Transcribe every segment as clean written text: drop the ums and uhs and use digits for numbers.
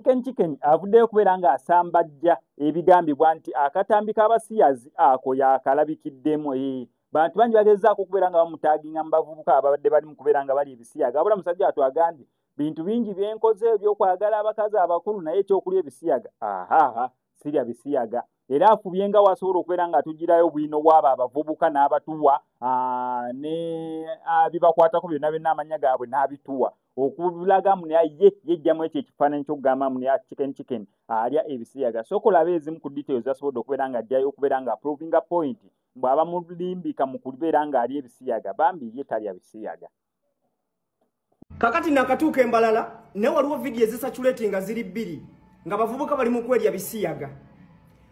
Chicken avuddeyo kubeera nga asambajja ebigambibwa nti akatambi k'abasiyazi ako yakalabikiddemu. Bantu bangi bagezaako okubeera nga bamutaaginga mu bavubuka ababadde bali mu kubeera nga bali ebisiyaga. Wabula musajja atwagambye bintu bingi byenkoze ebyokwagala abakazi abakulu naye ekyokulya ebisiyaga sirya bisiyaga. Era afubye nga wasobola okubeera nga atugirayo bwino bw'abo abavubuka n'abatuwa ne bibakwatako byonna byonna amanya gaabwe n'abituwa okulaga muni yejjamu ekyo ekifaananyi ky'okugamba muni chicken alya ebisiyaga. So kulaba ezimu ku details zasobodde okubeera nga ajjayo okubeera nga provinga point bw'aba mulimbika mu kubeera nga alya ebisiyaga bambi ye talya bisiyaga. Kakati nakatuuka embalala ne waliwo vidiyo ezisatulatinga ziri bbiri nga bavubuka bali mu kwerya bisiyaga.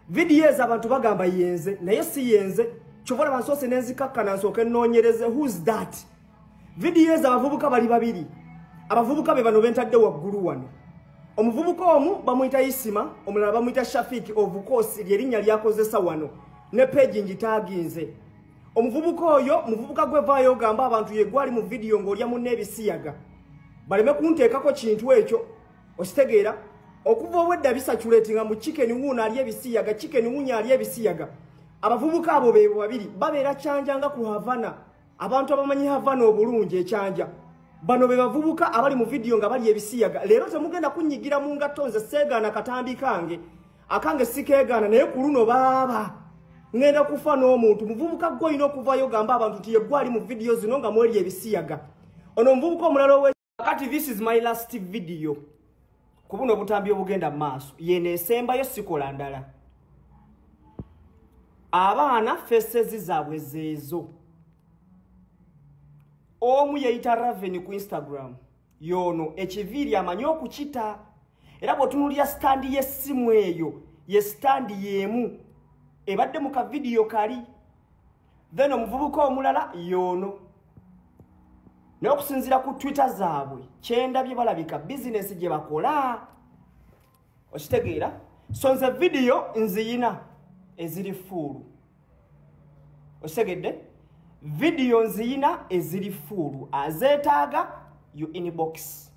Vidiyo ezo abantu bagamba yenze naye si yenze kyova laba nsoose n'enzikakkana nsooke nnoonyereze who's that. Vidiyo ezo abavubuka bali babiri. Abavubuka be bano bentadde waggulu wano. Omuvubuka omu bamuyita Isima, omulala bamuyita Shafiki of course lyerinnya lyakozesa wano ne page ngitaaginze. Omuvubuka oyo muvubuka gwe vaayo ogamba abantu ye gwali mu vidiyo ng'olya munne ebisiyaga. Baleme kunteekako kintu ekyo okitegeera. Okuva obwedda bisatulatinga mu chicken wuuna alya ebisiyaga, chicken wuunya alya ebisiyaga. Abavubuka abo be babiri babeera Kyanja nga ku Havana. Abantu abamanyi Havana obulungi ekyanja. Bano be bavubuka abali mu vidiyo nga bali ebisiyaga. Leero temugenda kunyigira mu ngatto nze seegaana katambi kange. Akange sikeegaana naye ku luno baaba. Ngenda kufa n'omuntu. Muvubuka gwe olina okuvaayo gamba abantu nti ye gwali mu vidiyo zino nga mweri ebisiyaga. Ono omuvubuka omulala owe kati this is my last video. Kubuno butambi obugenda maaso yene esembayo sikola ndala. Abaana faces zaabwe zeezo. Omu yeyita Raven ku Instagram. Yono ekiviiri amanyi okukita. Era bw'otunuulira standi y'essimu eyo ye standi yemu ebadde mu ka video kali. Then omuvubuka omulala yono. N'okusinziira ku Twitter zaabwe kyendabye balabika business gye bakola. Okitegeera? So nze video nziyina eziri full. Okitegedde? Video nziyina eziri full. Azeetaaga you inbox.